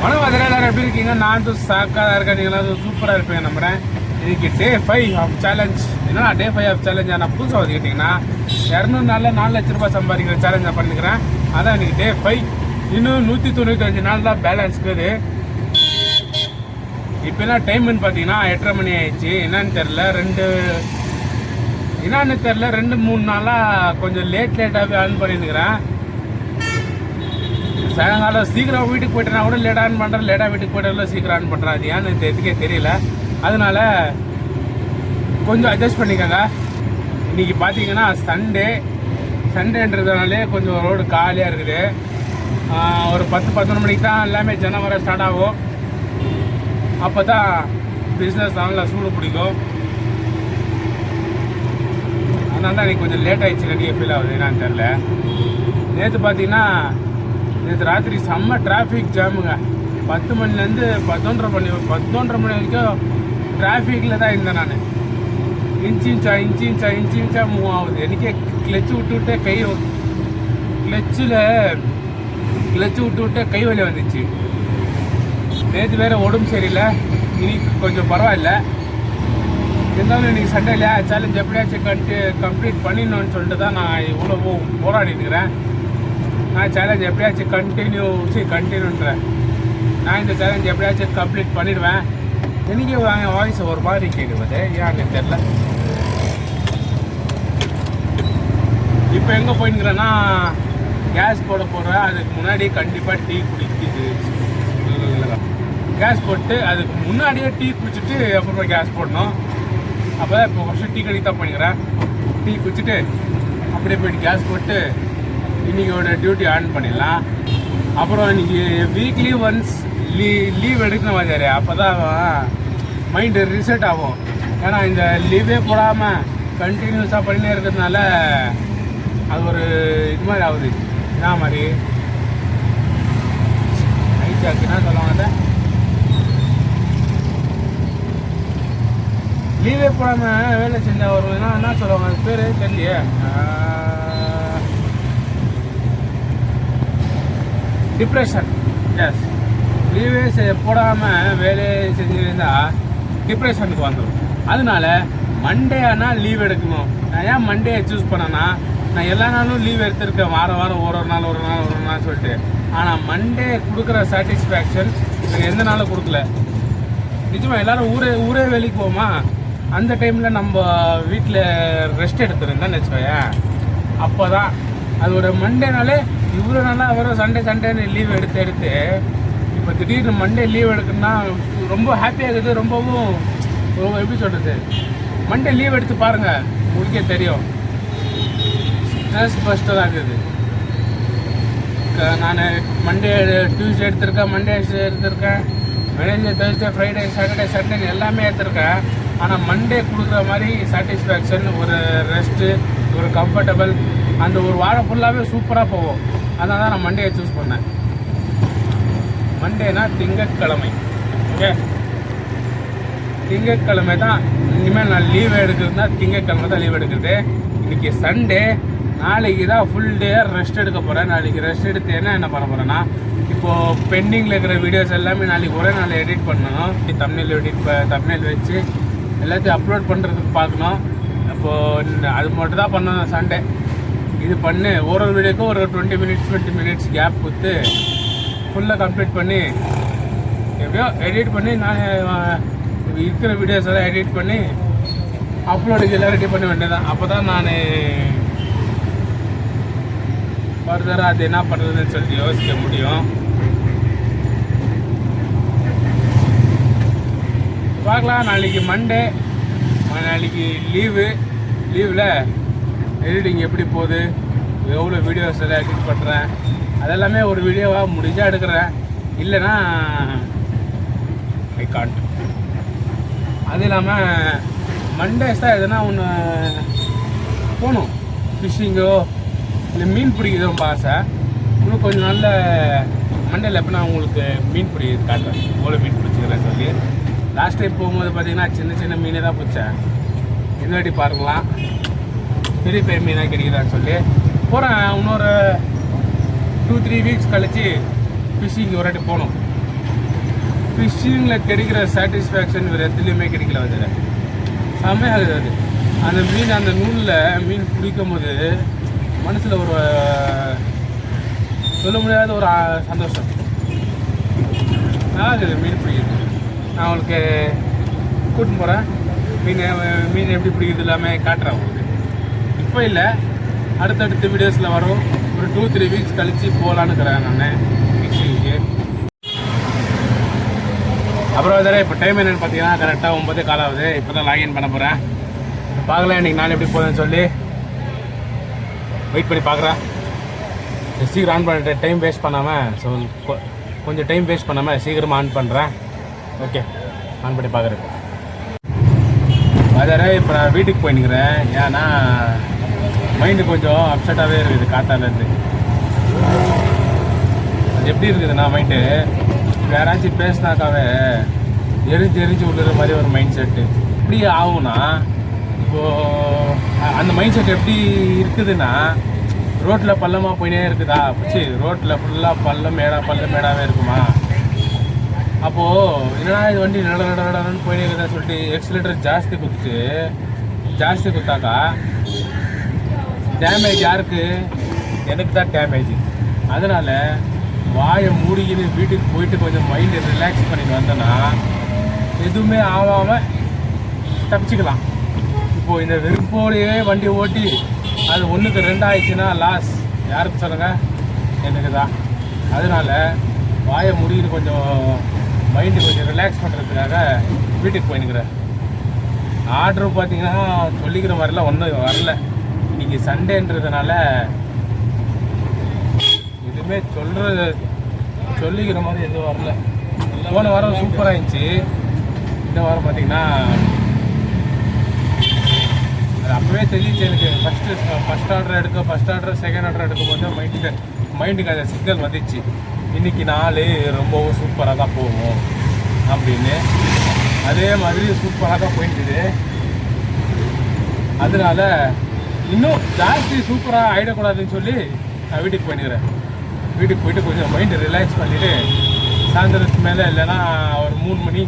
வணக்கம் அதில் எல்லாரும் எப்படி இருக்கீங்க? நான் சாக்காக இருக்கேன். நீங்கள் எல்லாரும் சூப்பராக இருப்பீங்க நம்புகிறேன். இன்றைக்கி டே 5 ஆஃப் சேலஞ்ச். என்னன்னா டே 5 ஆஃப் சேலஞ்ச் நான் புதுசாக வந்துக்கிட்டிங்கன்னா 200 நாளில் 4 லட்ச ரூபாய் சம்பாதிக்கிற சேலஞ்சாக பண்ணிக்கிறேன். அதான் இன்றைக்கி டே 5. இன்னும் 195 நாள் தான் பேலன்ஸ் இருக்குது. இப்போலாம் டைம்னு பார்த்தீங்கன்னா 8:30 மணி ஆயிடுச்சு. என்னன்னு தெரில 2-3 நாளாக கொஞ்சம் லேட்டாகவே ஆன் பண்ணிட்டுக்கிறேன். சாயங்காலம் சீக்கிரம் வீட்டுக்கு போயிட்டேன்னா கூட லேட்டாக ஆன் பண்ணுறேன், லேட்டாக வீட்டுக்கு போய்ட்டு சீக்கிரம் ஆன் பண்ணுறேன். அது ஏன்னு எதுக்கே தெரியல. அதனால் கொஞ்சம் அட்ஜஸ்ட் பண்ணிக்கோங்க. இன்றைக்கி பார்த்தீங்கன்னா சண்டேன்றதுனாலே கொஞ்சம் ரோடு காலியாக இருக்குது. ஒரு 10-11 மணிக்கு தான் எல்லாமே ஜனம் வர ஸ்டார்ட் ஆகும். அப்போ தான் பிஸ்னஸ் நல்லா சூடு பிடிக்கும். அதனால தான் இன்றைக்கி கொஞ்சம் லேட் ஆகிடுச்சு. நிறைய ஃபீல் ஆகுது என்னான்னு தெரில. நேற்று பார்த்தீங்கன்னா ராத்திரி செம்ம டிராஃபிக் ஜாமுங்க. 10 மணிலேருந்து 11:30 மணி வரைக்கும் டிராஃபிக்கில் தான் இருந்தேன் நான். இன்ச்சு இன்ச்சா மூவ் ஆகுது. எனக்கே கிளச்சு விட்டு கை வலி வந்துச்சு. நேற்று வேறு உடம்பு சரியில்லை. இன்னைக்கு கொஞ்சம் பரவாயில்ல. இருந்தாலும் இன்றைக்கி சண்டே இல்லையா, சேலஞ்ச் எப்படியாச்சும் கம்ப்ளீட் பண்ணிடணும்னு சொல்லிட்டு தான் நான் இவ்வளோ போராடிட்டுருக்கிறேன். நான் சேலஞ்ச் எப்படியாச்சும் கண்டினியூன்றேன். நான் இந்த சேலஞ்ச் எப்படியாச்சும் கம்ப்ளீட் பண்ணிடுவேன். எனக்கே வாய்ஸ் ஒரு மாதிரி கேட்குறது ஏன்னு தெரில. இப்போ எங்கே போயின்னுக்கிறேன்னா கேஸ் போட போகிறேன். அதுக்கு முன்னாடி கண்டிப்பாக டீ குடிக்குது. கேஸ் போட்டு அதுக்கு முன்னாடியே டீ குடிச்சிட்டு அப்புறமா கேஸ் போடணும். அப்போ தான் இப்போ ஃபஸ்ட்டு டீ கடைக்கு தான் பண்ணிக்கிறேன். டீ குடிச்சிட்டு அப்படியே போய்ட்டு கேஸ் போட்டு இன்றைக்கியோட டியூட்டி ஆன் பண்ணிடலாம். அப்புறம் இன்றைக்கி வீக்லி ஒன்ஸ் லீவ் எடுக்கணும் வாஜாரு. அப்போ தான் மைண்டு ரிசெட் ஆகும். ஏன்னா இந்த லீவே போடாமல் கண்டினியூஸாக பண்ணினே இருக்கிறதுனால அது ஒரு இது மாதிரி ஆகுது. என்ன மாதிரி ஐச்சாக்குன்னா சொல்லுவாங்க. லீவே போடாமல் வேலை செஞ்சால் வருவதுன்னா என்ன சொல்லுவாங்க, அது பேர் தெரியலையே. டிப்ரெஷன். எஸ், லீவே போடாமல் வேலையை செஞ்சுருந்தா டிப்ரெஷனுக்கு வந்துடும். அதனால மண்டே ஆனால் லீவ் எடுக்கணும். நான் ஏன் மண்டேயை சூஸ் பண்ணேன்னா, நான் எல்லா நாளும் லீவ் எடுத்திருக்கேன். வாரம் ஒரு நாள் சொல்லிட்டு. ஆனால் மண்டே கொடுக்குற சாட்டிஸ்ஃபேக்ஷன் எனக்கு எந்த நாளும் கொடுக்கல. நிச்சயமாக எல்லோரும் ஊரே வேலைக்கு போமா, அந்த டைமில் நம்ம வீட்டில் ரெஸ்ட் எடுத்துருந்தேன்னு வச்சுக்கோயேன். அப்போ தான் அது ஒரு மண்டேனாலே இவ்வளோ நாளாக வரும். சண்டேன்னு லீவ் எடுத்து இப்போ திடீர்னு மண்டே லீவ் எடுக்கணும்னா ரொம்ப ஹாப்பியாக இருக்குது. ரொம்பவும் எப்படி சொல்கிறது, மண்டே லீவ் எடுத்து பாருங்கள், உங்களுக்கே தெரியும். ஸ்ட்ரெஸ் பஸ்டராக இருக்குது. நான் மண்டே டியூஸ்டே எடுத்திருக்கேன், Wednesday, Thursday, Friday, Saturday, Sunday எல்லாமே எடுத்திருக்கேன். ஆனால் மண்டே கொடுக்குற மாதிரி சாட்டிஸ்ஃபேக்ஷன், ஒரு ரெஸ்ட்டு, ஒரு கம்ஃபர்டபுள், அந்த ஒரு வாரம் ஃபுல்லாகவே சூப்பராக போகும். அதனால தான் நான் மண்டேயை சூஸ் பண்ணேன். மண்டேனா திங்கட்கிழமை. ஓகே, திங்கட்கிழமை தான் இனிமேல் நான் லீவ் எடுக்கிறதுனா திங்கட்கிழமை தான் லீவ் எடுக்கிறது. இன்றைக்கி சண்டே, நாளைக்கு தான் ஃபுல் டே ரெஸ்ட் எடுக்க போகிறேன். நாளைக்கு ரெஸ்ட் எடுத்து என்ன பண்ண போகிறேன்னா, இப்போது பெண்டிங்கில் இருக்கிற வீடியோஸ் எல்லாமே நாளைக்கு ஒரே நாள் எடிட் பண்ணணும். தம்ப்நெயில் வச்சு எல்லாத்தையும் அப்லோட் பண்ணுறதுக்கு பார்க்கணும். இப்போது அது மட்டும் தான் பண்ணணும் சண்டே. இது பண்ணி ஒரு வீடியோக்கும் ஒரு 20 மினிட்ஸ் கேப் கொடுத்து ஃபுல்லாக கம்ப்ளீட் பண்ணி எப்படியோ எடிட் பண்ணி நான் இருக்கிற வீடியோஸ் எல்லாம் எடிட் பண்ணி அப்லோடுக்கு எல்லாம் ரெடி பண்ண வேண்டியதான். அப்போ தான் நான் ஃபர்தராக அது என்ன பண்ணுறதுன்னு சொல்லிட்டு யோசிக்க முடியும். பார்க்கலாம். நாளைக்கு மண்டே, நாளைக்கு லீவில் எடிட்டிங் எப்படி போகுது, எவ்வளோ வீடியோஸ் எல்லாம் எடிட் பண்ணுறேன், அதெல்லாமே ஒரு வீடியோவாக முடிஞ்சால் எடுக்கிறேன். இல்லைன்னா ஐ காண்ட். அது இல்லாமல் மண்டேஸ் தான் எதுனா ஒன்று போகணும். ஃபிஷ்ஷிங்கோ இல்லை மீன் பிடிக்கிறதோ ரொம்ப ஆசை. இன்னும் கொஞ்சம் நல்ல மண்டேல எப்போ நான் உங்களுக்கு மீன் பிடிக்கிறது காட்டுறேன், எவ்வளோ மீன் பிடிச்சிக்கிறேன் சொல்லி. லாஸ்ட் டைம் போகும்போது பார்த்தீங்கன்னா சின்ன மீனே தான் பிடிச்சேன். இந்த வாட்டி பார்க்கலாம் பெரிய மீனாக கிடைக்குதான்னு சொல்லி போகிறேன். இன்னொரு 2-3 வீக்ஸ் கழிச்சு ஃபிஷிங் ஒரு வாட்டி போகணும். ஃபிஷ்ஷிங்கில் கிடைக்கிற சாட்டிஸ்ஃபேக்ஷன் வேறு எதுலேயுமே கிடைக்கல வந்து செம்மையாகுது அது. அந்த மீன் அந்த நூலில் மீன் பிடிக்கும் போது மனசில் ஒரு சொல்ல முடியாத ஒரு சந்தோஷம். நல்லா இருக்குது மீன் பிடிக்கிறது. நான் உங்களுக்கு கூட்டின்னு போகிறேன். மீன் எப்படி பிடிக்கிறது எல்லாமே காட்டுறேன் உங்களுக்கு. இப்போ இல்லை, அடுத்தடுத்த வீடியோஸில் வரும். ஒரு 2-3 வீக்ஸ் கழித்து போகலான்னு இருக்கிறேன் நான் ஃபிஷிங்க்கு. அப்புறம் வேறு இப்போ டைம் என்னென்னு பார்த்தீங்கன்னா கரெக்டாக 9 கால் ஆகுது. இப்போ தான் லாகின் பண்ண போகிறேன். பார்க்கலாம் இன்றைக்கி நாள் எப்படி போகுதுன்னு சொல்லி வெயிட் பண்ணி பார்க்குறேன். சீக்கிரம் ஆன் பண்ணிட்டு டைம் வேஸ்ட் பண்ணாமல், ஸோ கொஞ்சம் டைம் வேஸ்ட் பண்ணாமல் சீக்கிரமாக ஆன் பண்ணுறேன். ஓகே, ஆன் பண்ணி பார்க்குறேன். வேறு இப்போ நான் வீட்டுக்கு போயின்னுக்கிறேன். ஏன்னா மைண்டு கொஞ்சம் அப்செட்டாகவே இருக்குது காத்தாலேருந்து. அது எப்படி இருக்குதுண்ணா மைண்டு, யாராச்சும் பேசினாக்காவே எரிஞ்சு விழுற மாதிரி ஒரு மைண்ட் செட்டு இப்படி ஆகும்னா, இப்போது அந்த மைண்ட் செட் எப்படி இருக்குதுன்னா, ரோட்டில் பள்ளமாக போயினே இருக்குதா, பிடிச்சி ரோட்டில் ஃபுல்லாக பள்ளம் மேடாகவே இருக்குமா, அப்போது என்னடா இது வண்டி நடன்னு போயினே இருக்குதா சொல்லிட்டு எக்ஸிலேட்டர் ஜாஸ்தி குத்தாக்கா டேமேஜ் யாருக்கு? எனக்கு தான் டேமேஜ். அதனால் வாயை மூடிக்கின்னு வீட்டுக்கு போயிட்டு கொஞ்சம் மைண்டை ரிலாக்ஸ் பண்ணிட்டு வந்தோன்னா எதுவுமே ஆகாமல் தப்பிச்சுக்கலாம். இப்போது இந்த வெறுப்போடையே வண்டி ஓட்டி அது 1க்கு 2 ஆயிடுச்சுன்னா லாஸ் யாருக்கு சொல்லுங்கள்? எனக்கு தான். அதனால் வாயை முடிக்கிட்டு கொஞ்சம் மைண்டு கொஞ்சம் ரிலாக்ஸ் பண்ணுறதுக்காக வீட்டுக்கு போயின்னுக்கிறேன். ஆர்டரு பார்த்தீங்கன்னா சொல்லிக்கிற மாதிரிலாம் ஒன்றும் வரல. இன்றைக்கி சண்டேன்றதுனால எதுவுமே சொல்லிக்கிற மாதிரி எதுவும் வரல. போன வாரம் சூப்பராக இருந்துச்சு. இந்த வாரம் பார்த்தீங்கன்னா அது அப்போவே தெரிஞ்சிச்சு எனக்கு. ஃபஸ்ட் ஆர்டர் செகண்ட் ஆர்டர் எடுக்கும்போது மைண்டுக்கு அந்த சிக்னல் வந்துச்சு. இன்றைக்கி நாள் ரொம்பவும் சூப்பராக தான் போகும் அப்படின்னு. அதே மாதிரி சூப்பராக தான் போயிட்டுது. அதனால இன்னும் ஜாஸ்தி சூப்பராக ஆகிடக்கூடாதுன்னு சொல்லி நான் வீட்டுக்கு போயின்னுக்கிறேன். வீட்டுக்கு போயிட்டு கொஞ்சம் மைண்டு ரிலாக்ஸ் பண்ணிவிட்டு சாயந்தரத்துக்கு மேலே இல்லைன்னா ஒரு 3 மணி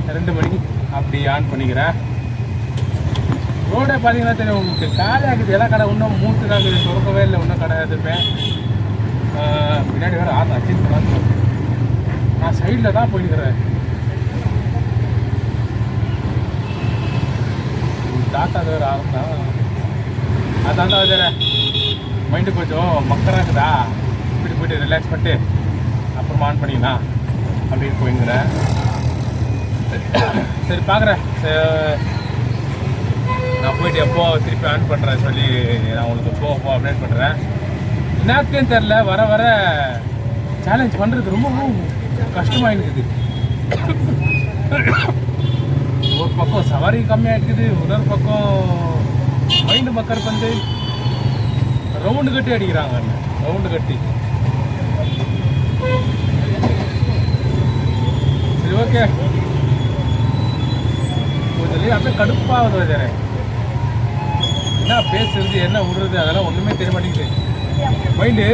2 மணி அப்படி ஆன் பண்ணிக்கிறேன். ரோடை பார்த்தீங்கன்னா தெரியும் உங்களுக்கு, காலியாகுது. எல்லா கடை இன்னும் மூட்டுறாங்க, திறக்கவே இல்லை. இன்னும் கடை எதுப்பேன். பின்னாடி வேறு அச்சின் பண்ணாது. நான் சைடில் தான் போயிக்கிறேன். டாட்டா வேறு ஆரம்பா அதாண்டா வேறு மைண்டு கொஞ்சம் மக்கராக இருக்குதா, இப்படி போயிட்டு ரிலாக்ஸ் பண்ணிட்டு அப்புறமா ஆன் பண்ணிக்கலாம் அப்படின்னு போயிங்கிறேன். சரி பார்க்குறேன். நான் போயிட்டு எப்போ திருப்பி ஆன் பண்ணுறேன் சொல்லி நான் உங்களுக்கு போ அப்டேட் பண்ணுறேன். என்னத்துக்குன்னு தெரில, வர சேலஞ்ச் பண்ணுறது ரொம்ப கஷ்டமாகிடுது. ஒரு பக்கம் சவாரி கம்மியாக இருக்குது, இன்னொரு பக்கம் மைண்டு மக்கர் வந்து ரவுண்டு கட்டி அடிக்கிறாங்க. ரவுண்டு கட்டி சரி ஓகே. கொஞ்சம் அப்படியே கடுப்பாகுது. வேறு என்ன பேசுறது என்ன விடுறது அதெல்லாம் ஒன்றுமே தெரிய மாட்டேங்குது. மைண்டு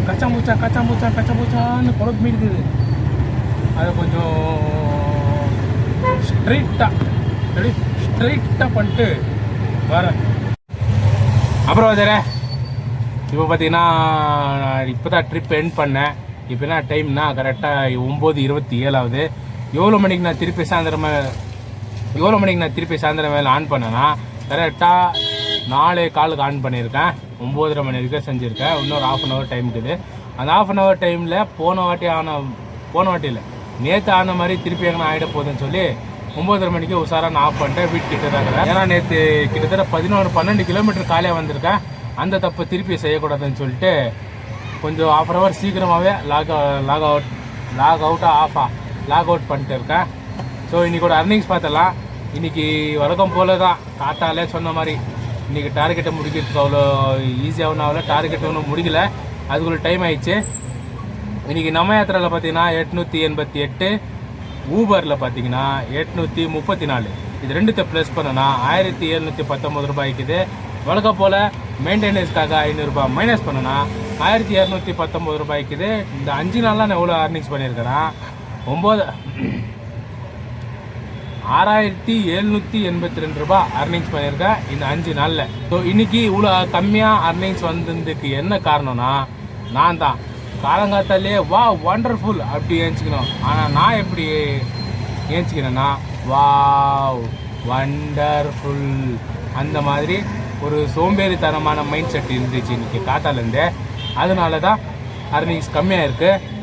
கச்சா மூச்சான்னு குழப்ப மீடுது. அதை கொஞ்சம் ஸ்ட்ரைட்டாக பண்ணிட்டு வரேன். அப்புறம் வேறு இப்போ பார்த்தீங்கன்னா இப்போ தான் ட்ரிப் எண்ட் பண்ணேன். இப்போ என்ன டைம்னா கரெக்டாக 9:27 ஆகுது. எவ்வளோ மணிக்கு நான் திருப்பி சாயந்தரம் மேலே ஆன் பண்ணேன்னா கரெக்டாக 4:15 ஆன் பண்ணியிருக்கேன். 9:30 மணி வரைக்கும் செஞ்சுருக்கேன். இன்னொரு 1/2 hour டைம் இருக்குது. அந்த 1/2 hour டைமில் போன வாட்டி இல்லை நேற்று ஆன மாதிரி திருப்பி எங்கே ஆகிட போகுதுன்னு சொல்லி 9:30 மணிக்கு உஷாராக நான் ஆஃப் பண்ணிட்டேன். வீட்டு கிட்ட தான் இருக்கிறேன். ஏன்னா நேற்று கிட்டத்தட்ட 11-12 கிலோமீட்டர் காலையாக வந்திருக்கேன். அந்த தப்பை திருப்பி செய்யக்கூடாதுன்னு சொல்லிட்டு கொஞ்சம் 1/2 hour சீக்கிரமாகவே லாக் அவுட் பண்ணிட்டு இருக்கேன். ஸோ இன்றைக்கோட அர்னிங்ஸ் பார்த்தலாம். இன்றைக்கி வழக்கம் போல தான் காத்தாலே சொன்ன மாதிரி இன்றைக்கி டார்கெட்டை முடிக்கிறதுக்கு அவ்வளோ ஈஸியாகவும் ஆகல. டார்கெட் ஒன்றும் முடிக்கல, அதுக்குள்ள டைம் ஆயிடுச்சு. இன்றைக்கி நம்ம யாத்திரையில் பார்த்தீங்கன்னா 888, ஊபரில் பார்த்தீங்கன்னா 834. இது ரெண்டுத்தை ப்ளஸ் பண்ணனா 1719 ரூபாய்க்குது. வழக்கம் போல் மெயின்டெனன்ஸ்க்காக 500 ரூபாய் மைனஸ் பண்ணனா 1219 ரூபாய்க்குது. இந்த 5 நாளில் நான் எவ்வளோ அர்னிங்ஸ் பண்ணியிருக்கிறேன். 6,782 ரூபாய் அர்னிங்ஸ் பண்ணியிருக்கேன் இந்த 5 நாளில். ஸோ இன்னைக்கு இவ்வளோ கம்மியாக அர்னிங்ஸ் வந்ததுக்கு என்ன காரணம்னா நான் தான் காலங்காத்தாலே வா வண்டர்ஃபுல் அப்படி ஏஞ்சிக்கணும். ஆனால் நான் எப்படி ஏஞ்சிக்கிறேன்னா வாவ் வண்டர்ஃபுல் அந்த மாதிரி ஒரு சோம்பேறித்தனமான மைண்ட் செட் இருந்துச்சு இன்னைக்கு காத்தாலேருந்தே. அதனால தான் அர்னிங்ஸ் கம்மியாக இருக்குது.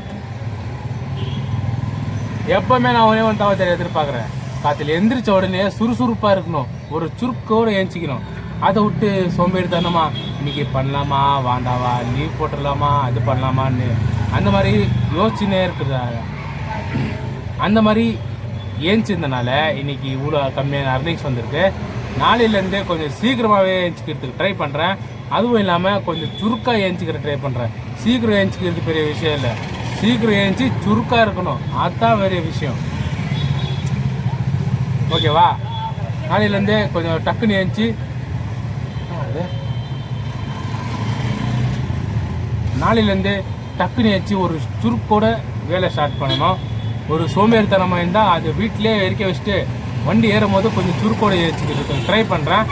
எப்போவுமே நான் ஒரே ஒன்று தவிர எதிர்பார்க்குறேன், காலையில் எந்திரிச்ச உடனே சுறுசுறுப்பாக இருக்கணும், ஒரு சுருக்கோடு ஏஞ்சிக்கணும். அதை விட்டு சோம்பேறித்தனமா இன்னைக்கு பண்ணலாமா வாண்டாவா, லீவ் போட்டுடலாமா, அது பண்ணலாமான்னு அந்த மாதிரி யோசிச்சுனே இருக்குதா. அந்த மாதிரி ஏஞ்சிருந்தனால இன்னைக்கு இவ்வளோ கம்மியான அர்னிங்ஸ் வந்திருக்கு. நாளையிலேருந்தே கொஞ்சம் சீக்கிரமாகவே ஏஞ்சிக்கிறதுக்கு ட்ரை பண்ணுறேன். அதுவும் இல்லாமல் கொஞ்சம் சுருக்காக ஏஞ்சிக்கிற ட்ரை பண்ணுறேன். சீக்கிரம் ஏஞ்சிக்கிறது பெரிய விஷயம் இல்லை, சீக்கிரம் ஏஞ்சி சுருக்காக இருக்கணும், அதுதான் பெரிய விஷயம். ஓகேவா? நாளையிலேருந்தே கொஞ்சம் டக்குன்னு ஏஞ்சி ஒரு சுருக்கோட வேலை ஸ்டார்ட் பண்ணணும். ஒரு சோம்பேறித்தனமாக இருந்தால் அது வீட்டிலே இருக்க வச்சுட்டு வண்டி ஏறும் போது கொஞ்சம் சுருக்கோட ஏற்றிக்கிறதுக்கு ட்ரை பண்ணுறேன்.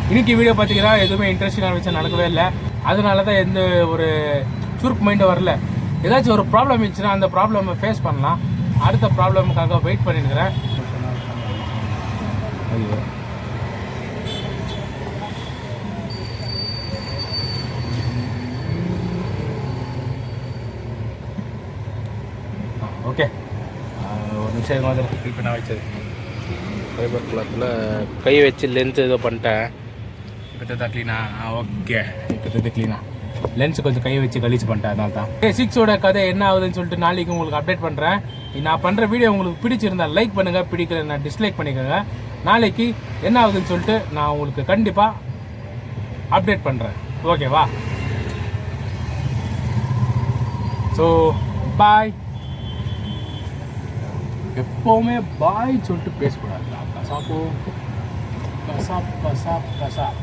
இன்னைக்கு வீடியோ பார்த்தீங்கன்னா எதுவுமே இன்ட்ரெஸ்டிங்கான விஷயம் நடக்கவே இல்லை. அதனால தான் எந்த ஒரு சுருக்கு மைண்டும் வரல. ஏதாச்சும் ஒரு ப்ராப்ளம் இருந்துச்சுன்னா அந்த ப்ராப்ளமை ஃபேஸ் பண்ணலாம். அடுத்த ப்ராப்ளமுக்காக வெயிட் பண்ணியிருக்கிறேன். ஓகே, ஒரு நிமிஷம் மாதிரி இப்போ நான் வச்சது ஃபைபர் கிளாத்தில் கை வச்சு லென்ஸ் ஏதோ பண்ணிட்டேன். இப்போ க்ளீனா? ஓகே, இப்போ க்ளீனா லென்ஸ் கொஞ்சம் கை வச்சு கழிச்சு பண்ணிட்டேன். அதனால தான் 6ஓட கதை என்ன ஆகுதுன்னு சொல்லிட்டு நாளைக்கு உங்களுக்கு அப்டேட் பண்ணுறேன். நான் பண்ணுற வீடியோ உங்களுக்கு பிடிச்சிருந்தா லைக் பண்ணுங்கள், பிடிக்கல நான் டிஸ்லைக் பண்ணிக்கோங்க. நாளைக்கு என்ன ஆகுதுன்னு சொல்லிட்டு நான் உங்களுக்கு கண்டிப்பாக அப்டேட் பண்ணுறேன். ஓகேவா? So bye. எப்போவுமே பாய் சொல்லிட்டு பேசக்கூடாது. கசாப்போ கசாப் கசாப் கசாப்.